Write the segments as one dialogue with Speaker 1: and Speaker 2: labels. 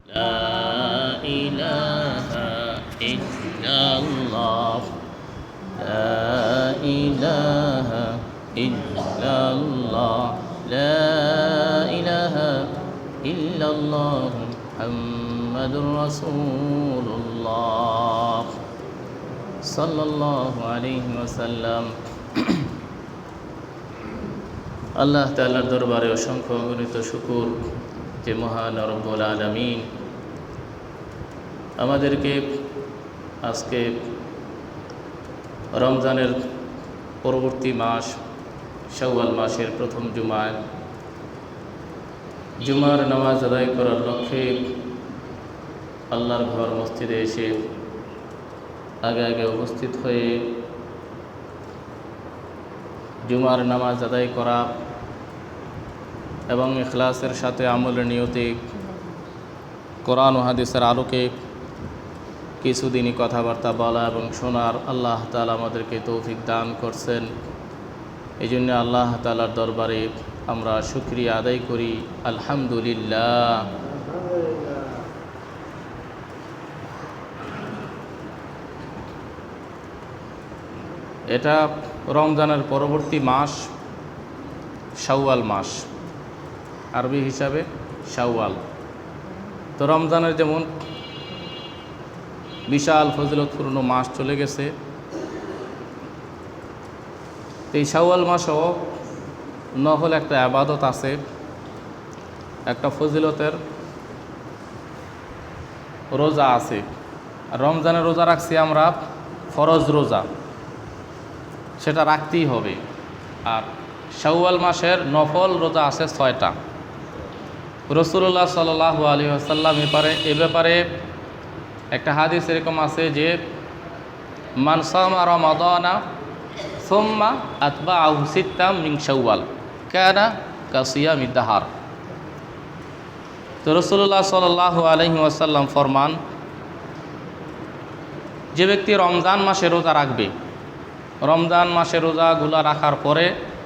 Speaker 1: لا إله إلا الله لا إله إلا الله لا إله إلا الله محمد رسول الله صلى الله عليه وسلم আল্লাহ তাআলার দরবারে অসংখ্য অগণিত শুকর যে মহান রব্বুল আলামিন আমাদেরকে আজকে রমজানের পরবর্তী মাস শাওয়াল মাসের প্রথম জুমার নামাজ আদায় করার লক্ষ্যে আল্লাহর ঘর মসজিদে এসে আগে উপস্থিত হয়ে জুমার নামাজ আদায় করা এবং ইখলাসের সাথে আমলের নিয়তে কোরআন ও হাদিসের আলোকে কিছুদিনই কথাবার্তা বলা এবং শোনার আল্লাহ তাআলা আমাদেরকে তৌফিক দান করছেন। এই জন্য আল্লাহ তাআলার দরবারে আমরা শুকরিয়া আদায় করি, আলহামদুলিল্লাহ। এটা রমজানের পরবর্তী মাস শাওয়াল মাস, আরবি হিসাবে শাওয়াল। তো রমজানের যেমন বিশাল ফজিলতপূর্ণ মাস চলে গেছে, এই শাওয়াল মাসও নফল একটা ইবাদত আছে, একটা ফজিলতের রোজা আছে। রমজানের রোজা রাখছি আমরা ফরজ রোজা, সেটা রাখতেই হবে। আর শাওয়াল মাসের নফল রোজা আছে 6টা। রাসূলুল্লাহ সাল্লাল্লাহু আলাইহি ওয়াসাল্লাম এ ব্যাপারে একটা হাদিস এরকম আছে যে মান সামা রমাদানা সুম্মা আতবাআহু সিত্তাম মিন শাওয়াল কানা কাসিয়ামিদ দাহর। তো রাসূলুল্লাহ সাল্লাল্লাহু আলাইহি ওয়াসাল্লাম ফরমান, যে ব্যক্তি রমজান মাসে রোজা রাখবে, রমজান মাসে রোজাগুলা রাখার পরে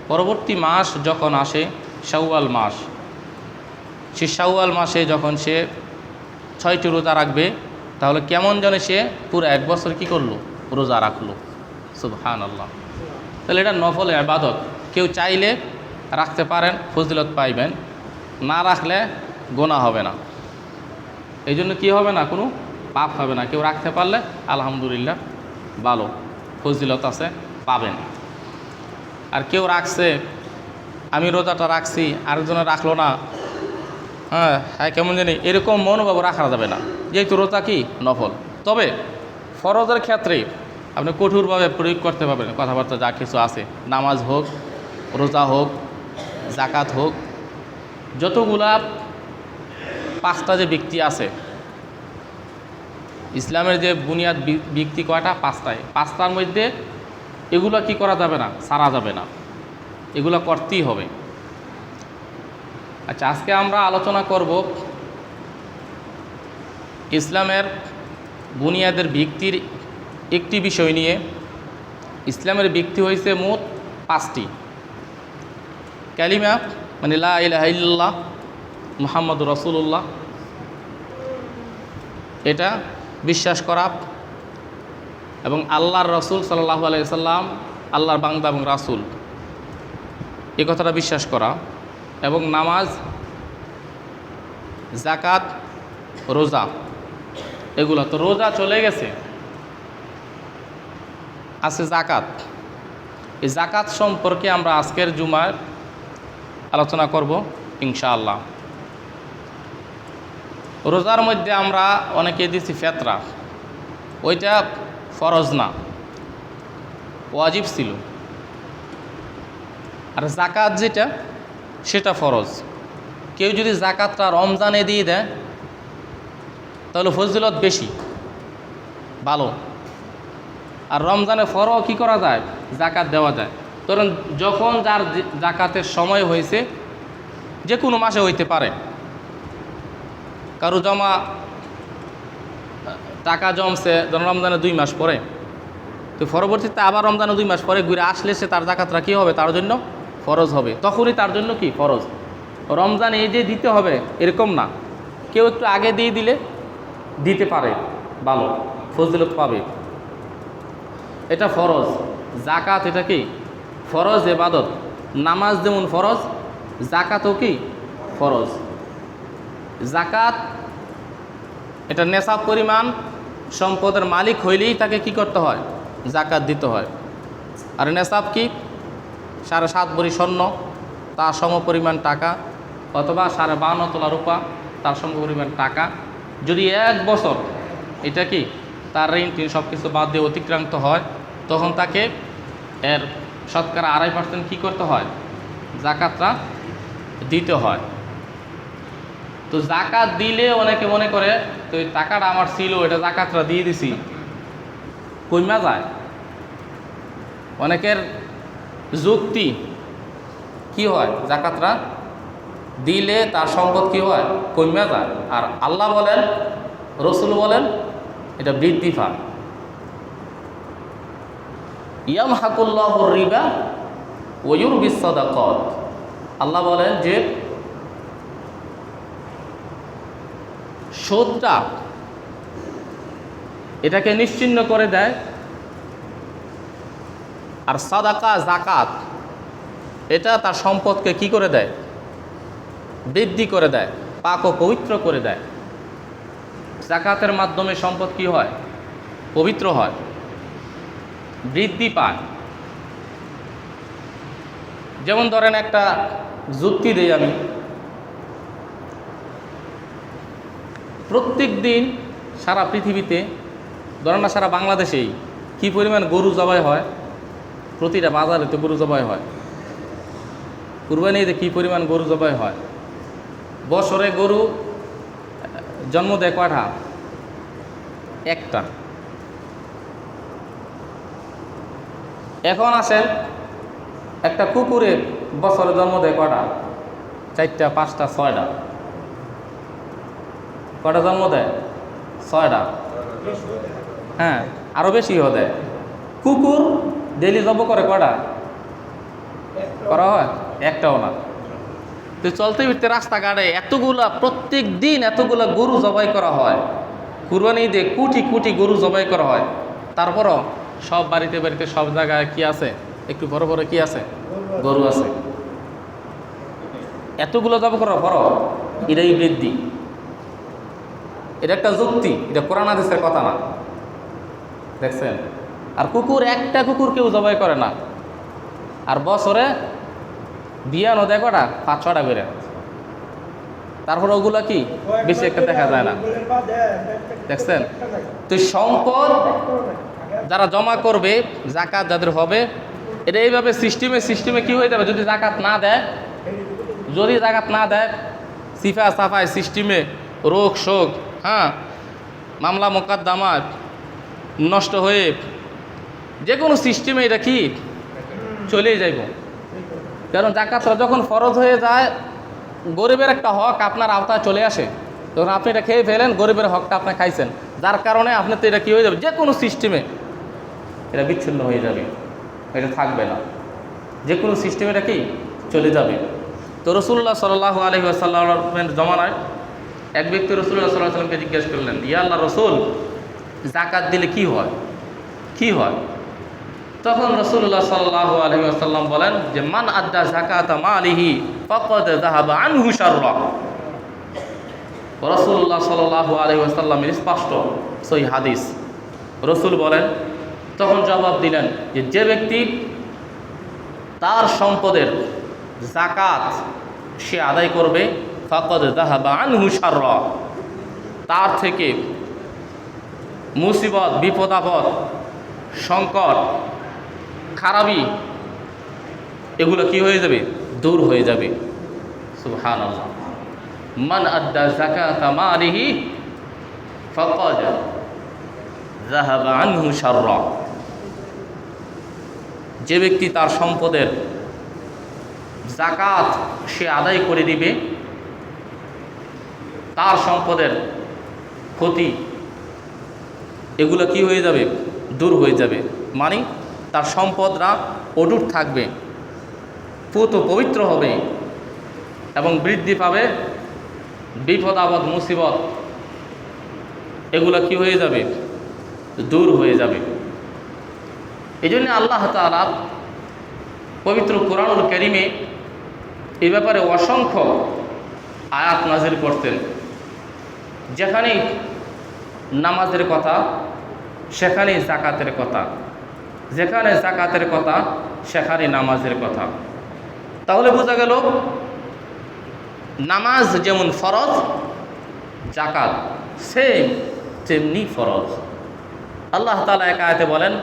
Speaker 1: পরবর্তী মাস যখন আসে শাওয়াল মাস, সে শাওয়াল মাসে যখন সে 6টি রোজা রাখবে, তাহলে কেমন জানে সে পুরো 1 বছর কী করলো, রোজা রাখলো। সুবহানাল্লাহ। তাহলে এটা নফল ইবাদত, কেউ চাইলে রাখতে পারেন, ফজিলত পাইবেন, না রাখলে গোনাহ হবে না। এই জন্য কী হবে না, কোনো পাপ হবে না। কেউ রাখতে পারলে আলহামদুলিল্লাহ, ভালো, ফজিলত আছে, পাবেন। আর কেউ রাখছে, আমি রোজাটা রাখছি, আরেকজনে রাখলো না, হ্যাঁ কেমন জানি, এরকম মনোভাব রাখা যাবে না, যেহেতু রোজা কি নফল। তবে ফরজের ক্ষেত্রে আপনি কঠোরভাবে প্রয়োগ করতে পারবেন কথাবার্তা, যা কিছু আছে, নামাজ হোক, রোজা হোক, জাকাত হোক, যতগুলা 5টা যে ব্যক্তি আছে, ইসলামের যে বুনিয়াদ ব্যক্তি কয়টা, 5টায়। 5টার মধ্যে এগুলো কি করা যাবে না, ছাড়া যাবে না, এগুলো করতেই হবে। আচ্ছা, আজকে আমরা আলোচনা করব ইসলামের বুনিয়াদের ভিত্তির একটি বিষয় নিয়ে। ইসলামের ভিত্তি হয়েছে মোট 5টি। কালিমা মানে লা ইলাহা ইল্লাল্লাহ মুহাম্মাদুর রাসূলুল্লাহ, এটা বিশ্বাস করা, এবং আল্লাহর রাসূল সাল্লাল্লাহু আলাইহি সাল্লাম আল্লাহর বান্দা এবং রাসূল, এই কথাটা বিশ্বাস করা, এবং নামাজ, জাকাত, রোজা, এগুলো। তো রোজা চলে গেছে, আছে জাকাত। এই জাকাত সম্পর্কে আমরা আজকের জুমার আলোচনা করব ইনশাআল্লাহ। রোজার মধ্যে আমরা অনেকে দিছি ফেতরা, ওইটা ফরজ না, ওয়াজিব ছিল। আর জাকাত যেটা, সেটা ফরজ। কেউ যদি জাকাতটা রমজানে দিয়ে দেয় তাহলে ফজিলত বেশি, ভালো। আর রমজানে ফরও কি করা যায়, জাকাত দেওয়া যায়। ধরুন যখন যার জাকাতের সময় হয়েছে, যে কোনো মাসে হইতে পারে, কারো জমা টাকা জমছে ধরুন রমজানে 2 মাস পরে, তো পরবর্তীতে আবার রমজানে 2 মাস পরে ঘুরে আসলে সে তার জাকাতটা কী হবে, তার জন্য ফরজ হবে, তখনই তার জন্য কি ফরজ। রমজান এই যে দিতে হবে এরকম না, কেউ একটু আগে দিয়ে দিলে দিতে পারে, ভালো ফজিলত পাবে। এটা ফরজ। জাকাত এটা কি ফরজ ইবাদত। নামাজ যেমন ফরজ, জাকাতও কি ফরজ। জাকাত এটা নেশাব পরিমাণ সম্পদের মালিক হইলেই তাকে কি করতে হয়, জাকাত দিতে হয়। আর নেশাব কি 7.5 ভরি স্বর্ণ তার সমপরিমাণ টাকা, অথবা 52.5 তোলা রূপা তার সমপরিমাণ টাকা। যদি 1 বছর এটা কি তার ঋণ টিন সব কিছু বাদ দিয়ে অতিক্রান্ত হয়, তখন তাকে এর শতকরা 2.5% কী করতে হয়, জাকাতটা দিতে হয়। তো জাকাত দিলে অনেকে মনে করে তো এই টাকাটা আমার ছিল, এটা জাকাতটা দিয়ে দিছি, কইমা যায়। অনেকের যুক্তি কি হয়, জাকাতটা দিলে তার সম্পদ কি হয়, কইমা যায়। আর আল্লাহ বলেন, রসুল বলেন এটা বৃদ্ধি পায়। ইয়ামহাকুল্লাহুর রিবা ওয়া ইউরবিস সাদাকাত। আল্লাহ বলেন যে সুদটা এটাকে নিশ্চিহ্ন করে দেয়, আর সাদাকা জাকাত এটা তার সম্পদকে কি করে দেয়, বৃদ্ধি করে দেয়, পাক ও পবিত্র করে দেয়। জাকাতের মাধ্যমে সম্পদ কি হয়, পবিত্র হয়, বৃদ্ধি পায়। যেমন ধরেন একটা যুক্তি দেই আমি, প্রত্যেক দিন সারা পৃথিবীতে, ধরেন না সারা বাংলাদেশেই কি পরিমাণ গরু জবাই হয়, প্রতিটা বাজারে তো গরু জবাই হয়। কুরবানি ঈদে কী পরিমাণ গরু জবাই হয়। বছরে গরু জন্ম দেয় কয়টা, একটা। এখন আসেন একটা কুকুরে বছরে জন্ম দেয় কয়টা, 4টা 5টা 6টা। কয়টা জন্ম দেয়, 6টা। হ্যাঁ, আরও বেশিও দেয়। কুকুর ডেলি জব করে কয়টা, করা হয় একটাও না। তো চলতে ফিরতে রাস্তাঘাটে এতগুলা, প্রত্যেক দিন এতগুলা গরু জবাই করা হয়। কুরবানি ঈদে কোটি কোটি গরু জবাই করা হয়। তারপরও সব বাড়িতে বাড়িতে সব জায়গায় কি আছে, একটু বড় বড় কি আছে, গরু আছে। এতগুলো জবাই করার পরও এটাই বৃদ্ধি। এটা একটা যুক্তি, এটা কোরআন হাদিসের কথা না, দেখছেন। আর কুকুর, একটা কুকুর কেউ জবাই করে না, আর বছরে বিয়ানো দেয় কটা, 5-6টা করে। তারপর ওগুলা কি বেশি একটা দেখা যায় না, দেখছেন। তো সম্পদ যারা জমা করবে, জাকাত যাদের হবে, এটা এইভাবে সিস্টেমে কি হয়ে যাবে, যদি জাকাত না দেয়, যদি জাকাত না দেয়, সিফা সাফাই সিস্টেমে রোগ শোক, হ্যাঁ, মামলা মোকদ্দমা নষ্ট হয়ে যে কোনো সিস্টেমে এটা কি চলেই যাইব। কারণ জাকাতটা যখন ফরজ হয়ে যায়, গরিবের একটা হক আপনার আওতায় চলে আসে, তখন আপনি এটা খেয়ে ফেলেন, গরিবের হকটা আপনি খাইছেন, যার কারণে আপনি তো এটা কী হয়ে যাবে, যে কোনো সিস্টেমে এটা বিচ্ছিন্ন হয়ে যাবে, এটা থাকবে না, যে কোনো সিস্টেমে এটা কি চলে যাবে। তো রসুল্লাহ সাল্লাল্লাহু আলাইহি ওয়াসাল্লামের জমানায় এক ব্যক্তি রসুল্লাহ সাল্লাল্লাহু আলাইহি ওয়াসাল্লামকে জিজ্ঞেস করলেন, ইয়া আল্লাহ রসুল, জাকাত দিলে কি হয়, কি হয়? তখন রসুল্লাহ সাল্লাল্লাহু আলাইহি ওয়াসাল্লাম বলেন যে মান আদ্দা যাকাতা মালিহি ফাকাদ যাহাবা আনহু শাররা। রসুল্লাহ সাল্লাল্লাহু আলাইহি ওয়াসাল্লামের স্পষ্ট সহিহ হাদিস। রসুল বলেন, তখন জবাব দিলেন যে যে ব্যক্তি তার সম্পদের জাকাত সে আদায় করবে, ফাকাদ যাহাবা আনহু শাররা, তার থেকে মুসিবত, বিপদ আপদ, সংকট, খারাপি, এগুলো কি হয়ে যাবে, দূর হয়ে যাবে। সুবহানাল্লাহ। মান আদ্দা যাকাতা মালিহি ফাকাদ যাহাবা আনহু শাররা। যে ব্যক্তি তার সম্পদের জাকাত সে আদায় করে দিবে, তার সম্পদের ক্ষতি এগুলো কি হয়ে যাবে, দূর হয়ে যাবে। মানে তার সম্পদরা অটুট থাকবে, পুত পবিত্র হবে এবং বৃদ্ধি পাবে, বিপদ আপদ মুসিবত এগুলো কি হয়ে যাবে? দূর হয়ে যাবে। এই জন্য আল্লাহ তাআলা পবিত্র কোরআনুল কারীমে এই ব্যাপারে অসংখ্য আয়াত নাজিল করতেন। যেখানে নামাজের কথা সেখানে যাকাতের কথা, যেখানে যাকাতের কথা সেখানে নামাজের কথা। তাহলে বোঝা গেল নামাজ যেমন ফরজ, যাকাত সেম তেমনি ফরজ। আল্লাহ তাআলা এক আয়াতে বলেন,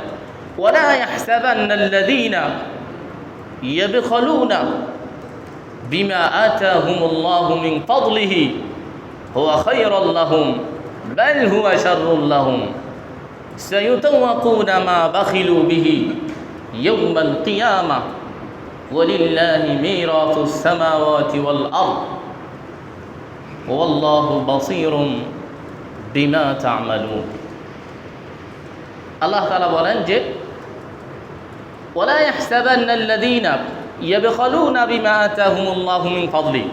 Speaker 1: ওয়ালা ইয়াহসাবান্নাল্লাযীনা ইয়াবখালুনা বিমা আতাহুমুল্লাহু মিন ফাদলিহি হুয়া খায়রুল লাহুম বাল হুয়া শাররুল লাহুম সায়ুতাওয়াকুনা মা বাখিলু বিহি ইয়াওমাল কিয়ামাহ ওয়ালিল্লাহি মিরাসুস সামাওয়াতি ওয়াল আরদ ওয়াল্লাহু বাসীরুম বিমা তা'মালুন। আল্লাহ তাআলা বলেন যে ওয়ালা ইয়াহসাবান্নাল্লাযীনা ইয়াবখালুনা বিমা আতাহুমুল্লাহু মিন ফাদলি,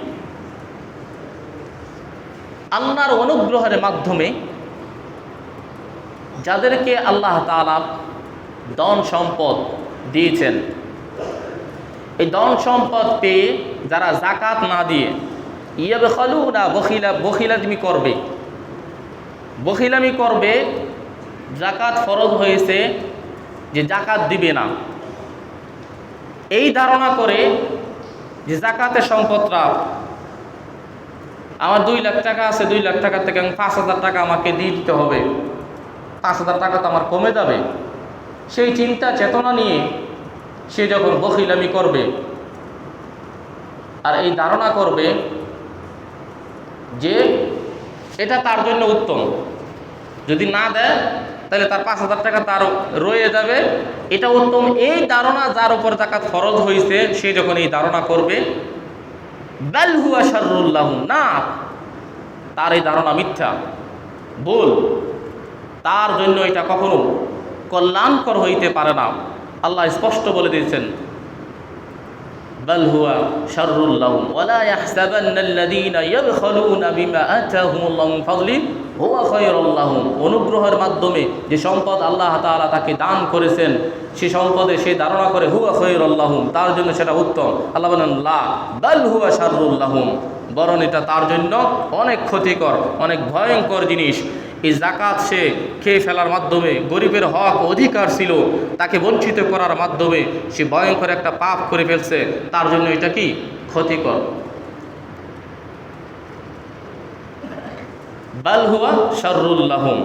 Speaker 1: আল্লাহর অনুগ্রহের মাধ্যমে যাদেরকে আল্লাহ তাআলা ধন সম্পদ দিয়েছেন, এই ধন সম্পদ পেয়ে যারা যাকাত না দিয়ে ইয়াবখালুনা বখিলামি করবে, বখিলামি করবে, যাকাত ফরজ হয়েছে যে যাকাত দিবে না, এই ধারণা করে যে যাকাতের সম্পদটা আমার 2 লাখ টাকা আছে, 2 লাখ টাকা থেকে 5,000 টাকা আমাকে দিয়ে দিতে হবে, 5,000 টাকা তো আমার কমে যাবে, সেই চিন্তা চেতনা নিয়ে সে যখন বখিলামি করবে আর এই ধারণা করবে যে এটা তার জন্য উত্তম, যদি না দেয় তাহলে তার 5,000 টাকা তার রয়ে যাবে, এটা উত্তম, এই ধারণা যার উপর যাকাত ফরজ হয়েছে সে যখন এই ধারণা করবে, বাল হুয়া শাররুল লাহুম, না, তার এই ধারণা মিথ্যা, ভুল, তার জন্য এটা কখনো কল্যাণকর হইতে পারে না। আল্লাহ স্পষ্ট বলে দিয়েছেন, বাল হুয়া শাররুল লাহুম ওয়ালা ইয়াহসাবান্নাল্লাযীনা ইয়াবখালুনা বিমা আতাহুমুল্লাহু মিন ফাদলি হুয়া খায়রুল লাহুম। অনুগ্রহের মাধ্যমে যে সম্পদ আল্লাহ তাআলা তাকে দান করেছেন, সে সম্পদে সে ধারণা করে হুয়া খায়রুল লাহুম, তার জন্য সেটা উত্তম। আল্লাহ বলেন লা বাল হুয়া শাররুল লাহুম, বরং এটা তার জন্য অনেক ক্ষতিকর, অনেক ভয়ঙ্কর জিনিস। এই যাকাত সে খেয়ে ফেলার মাধ্যমে, গরিবের হক অধিকার ছিল তাকে বঞ্চিত করার মাধ্যমে সে ভয়ঙ্কর একটা পাপ করে ফেলছে, তার জন্য এটা কি ক্ষতিকর। বাল হুয়া শাররুল লাহুম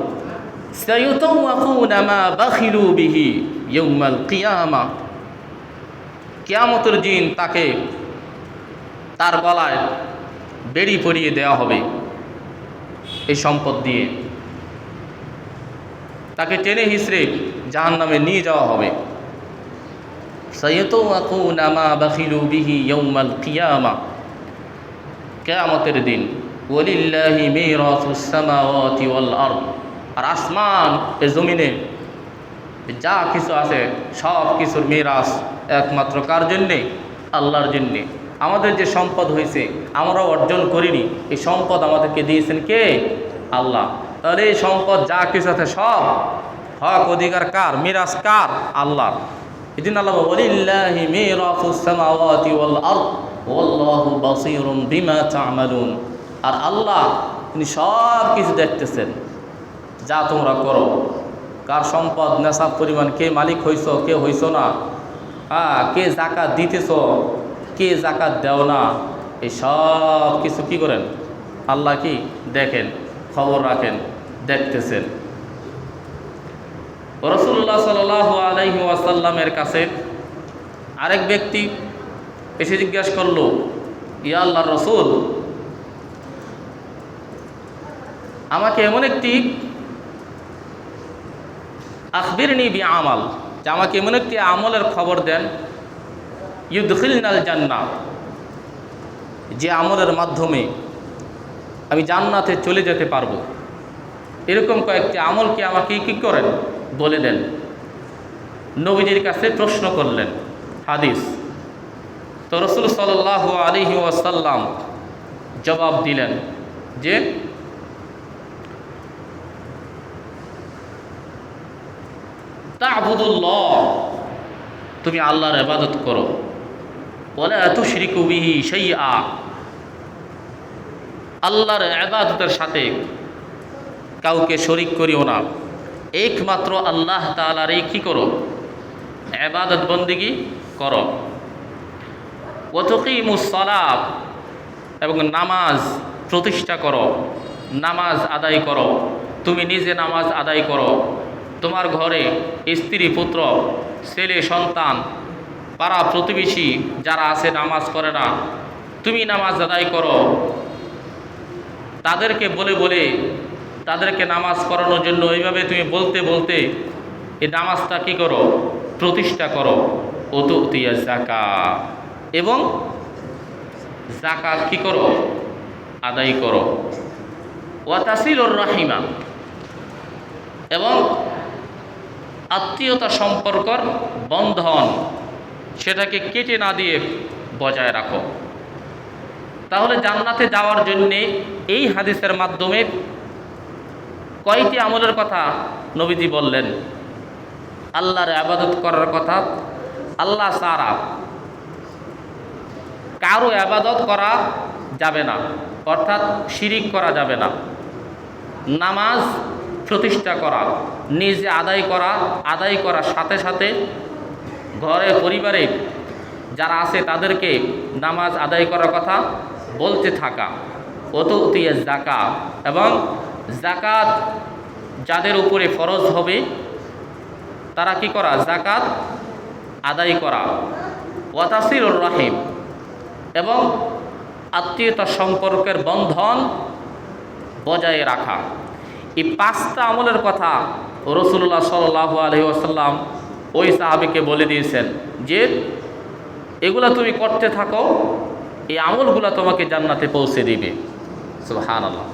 Speaker 1: সায়ুতাওয়াকুনা মা বাখিলু বিহি ইয়াওমাল কিয়ামাহ, কিয়ামতের দিন তাকে তার গলায় বেড়ি পরিয়ে দেওয়া হবে এই সম্পদ দিয়ে, তাকে টেনে হিসড়ে জাহান্নামে নিয়ে যাওয়া হবে। সায়ুতাওয়াকুনা মা বাখিলু বিহি ইয়াওমাল কিয়ামাহ, কিয়ামতের দিন। ওয়ালিল্লাহি মিরাসুস সামাওয়াতি ওয়াল আরদ, আর আসমান এ জমিনে যা কিছু আছে সব কিছুর মিরাস একমাত্র কার জন্যে? আল্লাহর জন্যে। আমাদের যে সম্পদ হয়েছে আমরা অর্জন করিনি, এই সম্পদ আমাদেরকে দিয়েছেন কে? আল্লাহ। তাহলে এই সম্পদ যা কিছু আছে সব হক অধিকার কার? মিরাস কার? আল্লাহ। এই জন্য আল্লাহ ওয়ালিল্লাহি মিরাসুস সামাওয়াতি ওয়াল আরদ ওয়াল্লাহু বাসীরুম বিমা তা'মালুন। আর আল্লাহ তিনি সব কিছু দেখতেছেন যা তোমরা করো, কার সম্পদ নেশাব পরিমাণ, কে মালিক হইছ, কে হইছ না, কে যাকাত দিতেছ, কে যাকাত দেও না, এই সব কিছু কি করেন? আল্লাহ কি দেখেন, খবর রাখেন, দেখতেছেন। রাসূলুল্লাহ সাল্লাল্লাহু আলাইহি ওয়াসাল্লামের কাছে আরেক ব্যক্তি এসে জিজ্ঞাসা করলো, ইয়া আল্লাহর রাসূল, আমাকে এমন একটি আখবিরনি বিআমাল, যে আমাকে এমন একটি আমলের খবর দেন, ইউদখিলনাল জান্নাহ, যে আমলের মাধ্যমে আমি জান্নাতে চলে যেতে পারবো, এরকম কয়েকটি আমলকে আমাকে কি করেন বলে দেন। নবীজির কাছে প্রশ্ন করলেন, হাদিস। তো রাসূল সাল্লাল্লাহু আলাইহি ওয়াসাল্লাম জবাব দিলেন যে তা'বুদুল্লাহ, তুমি আল্লাহর ইবাদত করো, ওয়ালা তুশরিকু বিহি শাইআ, আল্লাহর ইবাদতের সাথে কাউকে শরীক করিও না, একমাত্র আল্লাহ তাআলারই কি করো, ইবাদত বন্দেগী করো। ওয়া তুকিমুস সালাত, এবং নামাজ প্রতিষ্ঠা করো, নামাজ আদায় করো, তুমি নিজে নামাজ আদায় করো, তোমার ঘরে স্ত্রী পুত্র ছেলে সন্তান পাড়া প্রতিবেশী যারা আছে নামাজ করে না, তুমি নামাজ আদায় করো, তাদেরকে বলে বলে তাদেরকে নামাজ পড়ানোর জন্য এইভাবে তুমি বলতে বলতে এই নামাজটা কি করো, প্রতিষ্ঠা করো। ও তুতিয়া যাকাত, এবং যাকাত কি করো, আদায় করো। ওয়া তাসিলুর রাহিমা, এবং আত্মীয়তা সম্পর্কর বন্ধন সেটাকে কেটে না দিয়ে বজায় রাখো। তাহলে জান্নাতে যাওয়ার জন্যে এই হাদিসের মাধ্যমে কয়টি আমলের কথা নবীজি বললেন? আল্লাহর ইবাদত করার কথা, আল্লাহ ছাড়া কারো ইবাদত করা যাবে না, অর্থাৎ শিরিক করা যাবে না, নামাজ প্রতিষ্ঠা করা, নিজে আদায় করা, আদায় করার সাথে সাথে ঘরে পরিবারে যারা আছে তাদেরকে নামাজ আদায় করার কথা বলতে থাকা। ওতুতিয়া যাকাত, এবং যাকাত যাদের উপরে ফরজ হবে তারা কি করা, যাকাত আদায় করা। ওয়া তাসিলুর রাহিম, এবং আত্মীয়তা সম্পর্কের বন্ধন বজায় রাখা। এই পাঁচটা আমলের কথা রাসূলুল্লাহ সাল্লাল্লাহু আলাইহি ওয়াসাল্লাম ওই সাহাবীকে বলে দিয়েছেন যে এগুলা তুমি করতে থাকো, এই আমলগুলা তোমাকে জান্নাতে পৌঁছে দিবে। সুবহানাল্লাহ।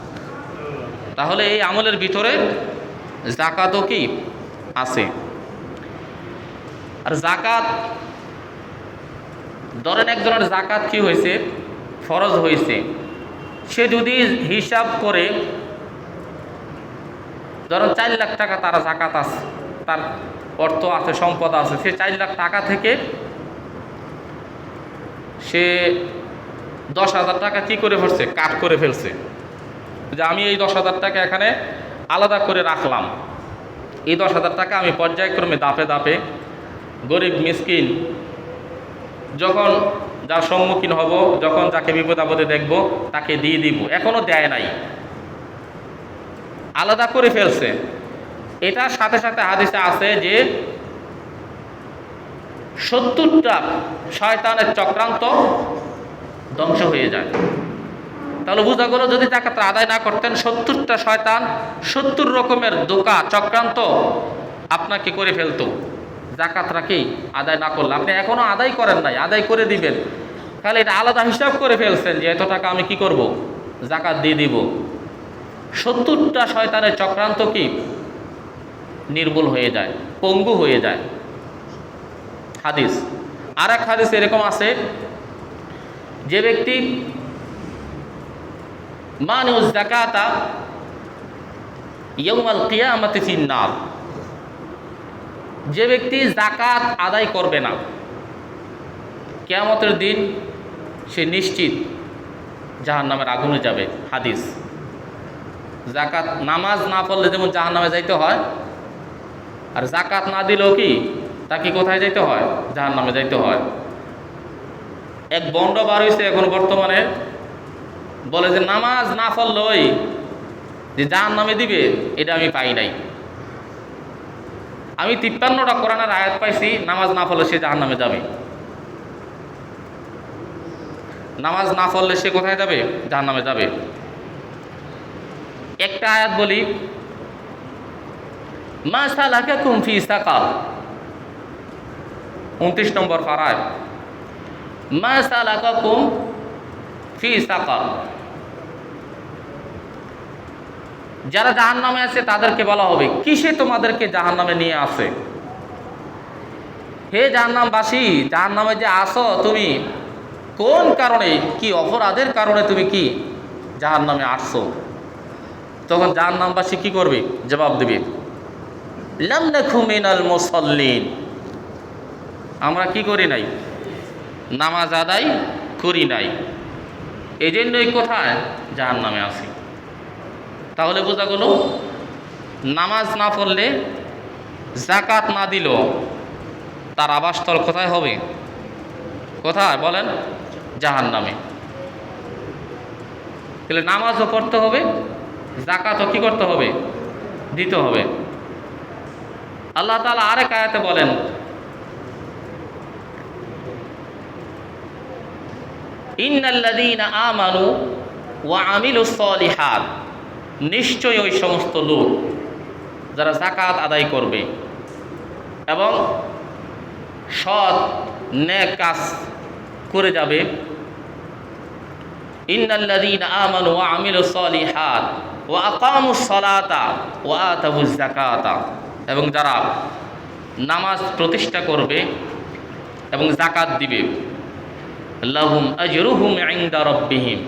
Speaker 1: তাহলে এই আমলের ভিতরে যাকাতও কি আছে। আর যাকাত, ধরেন একজনের যাকাত কি হয়েছে, ফরজ হয়েছে, সে যদি হিসাব করে, ধরেন 4 লাখ টাকা তার যাকাত আছে, তার অর্থ আছে, সম্পদ আছে, সে 4 লাখ টাকা থেকে সে 10,000 টাকা কি করে ফেলছে, কাট করে ফেলছে, যে আমি এই 10,000 টাকা এখানে আলাদা করে রাখলাম, এই 10,000 টাকা আমি পর্যায়ক্রমে দাপে দাপে গরিব মিসকিন যখন যার সম্মুখীন হব, যখন যাকে বিপদ আপদে দেখব তাকে দিয়ে দিব, এখনো দেয় নাই, আলাদা করে ফেলছে। এটার সাথে সাথে হাদিসে আছে যে 70টা শয়তানের চক্রান্ত ধ্বংস হয়ে যায়। তাহলে বোঝা গেল যদি যাকাত আদায় না করতেন 70টা শয়তান 70 রকমের ধোঁকা চক্রান্ত আপনাকে করে ফেলতো। যাকাতটা কি আদায় না করলে, আপনি এখনো আদায় করেন নাই, আদায় করে দিবেন, তাহলে এটা আলাদা হিসাব করে ফেলছেন যে এত টাকা আমি কি করব, যাকাত দিয়ে দিব। 70টা শয়তানের চক্রান্ত কি নির্মূল হয়ে যায়, পঙ্গু হয়ে যায়। হাদিস, আর এক হাদিস এরকম আছে, যে ব্যক্তি মানুষ যাকাতা ইয়াউমাল কিয়ামাতি ফিন্নার, যে ব্যক্তি যাকাত আদায় করবে না কিয়ামতের দিন সে নিশ্চিত জাহান্নামের আগুনে যাবে। হাদিস, যাকাত নামাজ না পড়লে যেমন জাহান্নামে যাইতে হয়, আর যাকাত না দিলেও কি তাকে কোথায় যাইতে হয়, জাহান্নামে যাইতে হয়। এক বন্ড বার হয়েছে এখন বর্তমানে, বলে যে নামাজ না পড়লেই যে জাহান্নামে দিবে, এটা আমি পাই নাই। আমি 53টা কোরআনের আয়াত পাইছি, নামাজ না পড়লে সে জাহান্নামে যাবে। নামাজ না পড়লে সে কোথায় যাবে, জাহান্নামে যাবে। একটা আয়াত বলি, মা সালাকাকুম ফি সাকার, 29 নম্বর পারায়, মা সালাকাকুম ফি সাকার, যারা জাহান্নামে আছে তাদেরকে বলা হবে কিসে তোমাদেরকে জাহান্নামে নিয়ে আসে। হে জাহান্নামবাসী, জাহান্নামে যে আসো তুমি, কোন কারণে, কি অপরাধের কারণে তুমি কি জাহান্নামে আসছো, তখন জাহান্নামবাসী কি করবে? জবাব দেবে, লাম নাকু মিনাল মুসাল্লিন, আমরা কি করি নাই? নামাজ আদায় করি নাই, এই জন্যই কোথায়? জাহান্নামে আসি। তাহলে বোঝা গেল, নামাজ না পড়লে, যাকাত না দিল, তার আবাসস্থল কোথায় হবে? কোথায় বলেন? জাহান্নামে। তাহলে নামাজও পড়তে হবে, যাকাতও কি করতে হবে? দিতে হবে। আল্লাহ তাআলা আরেক আয়াতে বলেন, ইন্নাল্লাযীনা আমানু ওয়া আমিলুস সলিহাত, নিশ্চয়ই ওই সমস্ত লোক যারা যাকাত আদায় করবে এবং সৎ নেক কাজ করে যাবে, ইন্নাল্লাযীনা আমানু ওয়া আমিলুস সলিহাত ওয়া আকামুস সালাতা ওয়া আতাবুজ যাকাতা, এবং যারা নামাজ প্রতিষ্ঠা করবে এবং যাকাত দিবে, লাহুম আজরুহুম ইনদা রাব্বিহিম,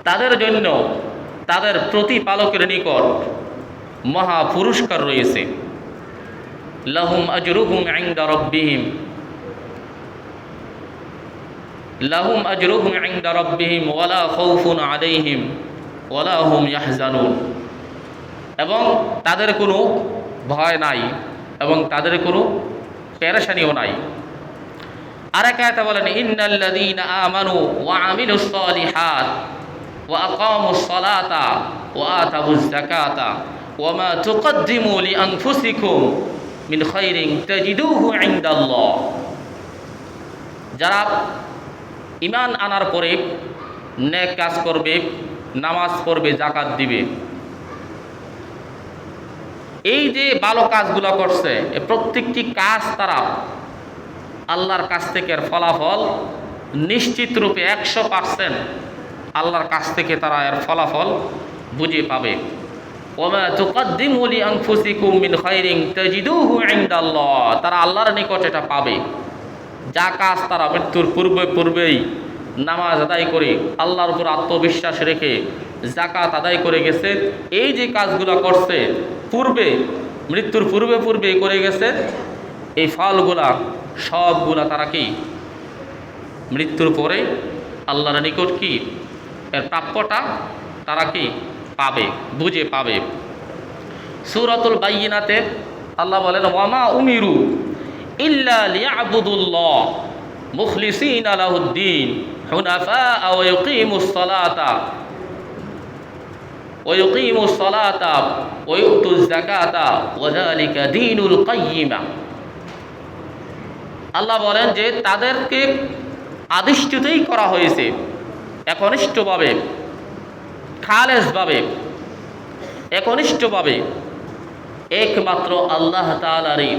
Speaker 1: তাদের জন্য তাদের প্রতিপালকের নিকট মহা পুরস্কার রয়েছে। লাহুম আজরুহুম ইনদা রাব্বিহিম, লাহুম আজরুহুম ইনদা রাব্বিহিম ওয়ালা খাউফুন আলাইহিম ওয়ালা হুম ইয়াহজানুন, এবং তাদের কোনো ভয় নাই এবং তাদের কোনো পেরেশানিও নাই। আরেক আয়াতে বলেন, ইন্নাল্লাযীনা আমানু ওয়া আমিলুস সলিহাত ওয়া আকামুস সালাতা ওয়া আতাবুজ যাকাতা ওয়া মা তুকদ্দিমু লিআনফুসিকুম মিন খাইরিন তাজিদুহু ইনদাল্লাহ, যারা ঈমান আনার পরে নেক কাজ করবে, নামাজ পড়বে, যাকাত দিবে, এই যে ভালো কাজগুলো করছে, এই প্রত্যেকটি কাজ তারা আল্লাহর কাছ থেকে এর ফলাফল নিশ্চিত রূপে 100% আল্লাহর কাছ থেকে তারা এর ফলাফল বুঝে পাবে। ওমা তুকদ্দিমু লিআনফুসিকুম মিন খাইরিন তাজিদুহু ইনদাল্লাহ, তারা আল্লাহর নিকট এটা পাবে। যা কাজ তারা মৃত্যুর পূর্বেই নামাজ আদায় করে, আল্লাহর উপর আত্মবিশ্বাস রেখে যাকাত আদায় করে গেছে, এই যে কাজগুলো করছে পূর্বে, মৃত্যুর পূর্বে করে গেছে, এই ফলগুলা সবগুলা তারা কি মৃত্যুর পরে আল্লাহর নিকট কি এর প্রাপ্যটা তারা কি পাবে, বুঝে পাবে। সূরাতুল বাইয়িনাতে আল্লাহ বলেন, ওয়ামা উমিরু ইল্লা লিয়াবুদুল্লাহ মুখলিসিনা লাহুদ্দিন হুনাফা ওয়া ইউকিমুস সালাতা ওয়া ইউতুজ যাকাতা ওয়া যালিকা দীনুল কাইয়্যিমা। আল্লাহ বলেন যে তাদেরকে আদিষ্টিতই করা হয়েছে একনিষ্ঠভাবে, খালেসভাবে, একনিষ্ঠভাবে একমাত্র আল্লাহ তাআলারই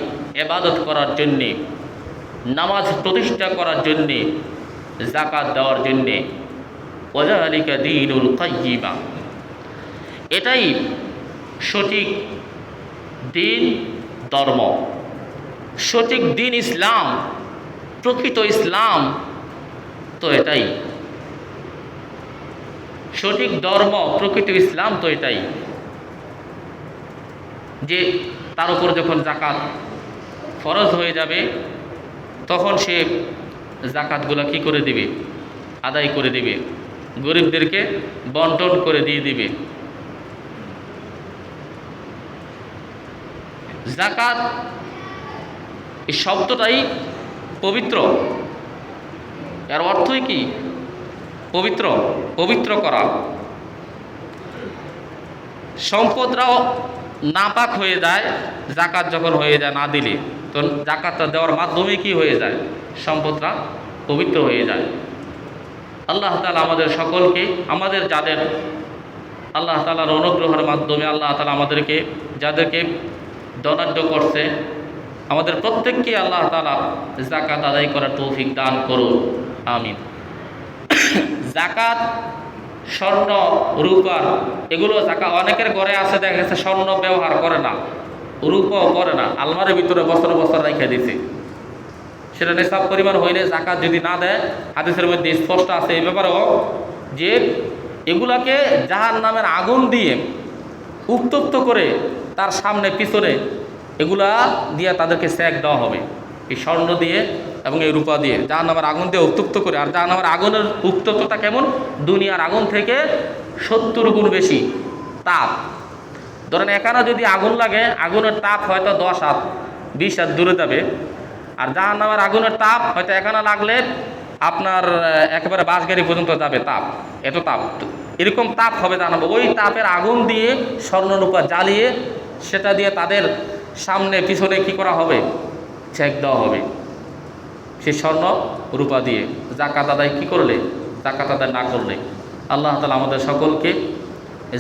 Speaker 1: ইবাদত করার জন্যে, নামাজ প্রতিষ্ঠা করার জন্যে, যাকাত দেওয়ার জন্যে। ওয়া যালিকা দীনুল কাইয়্যিমা, এটাই সঠিক দিন, ধর্ম, সঠিক দিন ইসলাম, প্রকৃত ইসলাম তো এটাই, সঠিক ধর্ম, প্রকৃত ইসলাম তো এটাই, যে তার উপর যখন যাকাত ফরজ হয়ে যাবে তখন সে যাকাতগুলো কি করে দিবে? আদায় করে দিবে, গরিবদেরকে বন্টন করে দিয়ে দিবে। যাকাত এই শব্দটাই পবিত্র, এর অর্থই কি? পবিত্র, পবিত্র করা। সম্পদরাও নাপাক হয়ে যায় যাকাত যখন হয়ে যায় না দিলে, তো যাকাতটা দেওয়ার মাধ্যমে কি হয়ে যায়? সম্পদরা পবিত্র হয়ে যায়। আল্লাহ তাআলা আমাদের সকলকে, আমাদের যাদের আল্লাহ তাআলার অনুগ্রহের মাধ্যমে আল্লাহ তাআলা আমাদেরকে, যাদেরকে ধনাঢ্য করছে, আমাদের প্রত্যেককে আল্লাহ তাআলা যাকাত আদায় করার তৌফিক দান করুন, আমিন। যাকাত স্বর্ণ রূপার এগুলো যাকাত, অনেকের ঘরে আছে দেখা গেছে স্বর্ণ ব্যবহার করে না, রূপাও করে না, আলমারির ভিতরে বছর বছর রেখে দিছে, সেটা নিসাব পরিমাণ হইলে যাকাত যদি না দেয়, হাদিসের মধ্যে স্পষ্ট আছে এই ব্যাপারেও, যে এগুলাকে জাহান্নামের আগুন দিয়ে উত্তপ্ত করে তার সামনে পিছনে এগুলা দিয়ে তাদেরকে সেক দেওয়া হবে, এই স্বর্ণ দিয়ে এবং এই রূপা দিয়ে জাহান্নামের আগুন দিয়ে উত্তপ্ত করে। আর জাহান্নামের আগুনের উত্তপ্ততা কেমন? দুনিয়ার আগুন থেকে 70 গুণ বেশি তাপ। ধরেন এখানে যদি আগুন লাগে, আগুনের তাপ হয়তো 10 হাত 20 হাত দূরে যাবে, আর জাহান্নামের আগুনের তাপ হয়তো এখানে লাগলে আপনার একেবারে বাঁশগাড়ি পর্যন্ত যাবে তাপ, এত তাপ। এরকম তাপ হবে জাহান্নাম। ওই তাপের আগুন দিয়ে স্বর্ণরূপা জ্বালিয়ে সেটা দিয়ে তাদের সামনে পিছনে কি করা হবে? ছেক দেওয়া হবে। সে স্বর্ণ রূপা দিয়ে জাকাত আদায় কি করলে? জাকাত আদায় না করলে। আল্লাহ তাআলা আমাদের সকলকে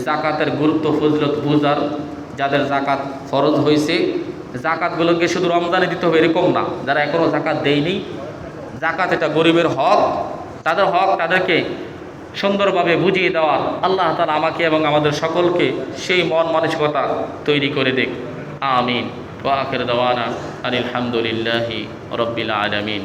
Speaker 1: জাকাতের গুরুত্ব ফজিলত বুঝার, যাদের জাকাত ফরজ হয়েছে, জাকাতগুলোকে শুধু রমজানে দিতে হবে এরকম না, যারা এখনও জাকাত দেয়নি, জাকাত এটা গরিবের হক, তাদের হক তাদেরকে সুন্দরভাবে বুঝিয়ে দেওয়া। আল্লাহ তাআলা আমাকে এবং আমাদের সকলকে সেই মন মানসিকতা তৈরি করে দেখ। আমিন। ওয়া আখির দাওয়ানা আনিল হামদুলিল্লাহি রাব্বিল আলামিন।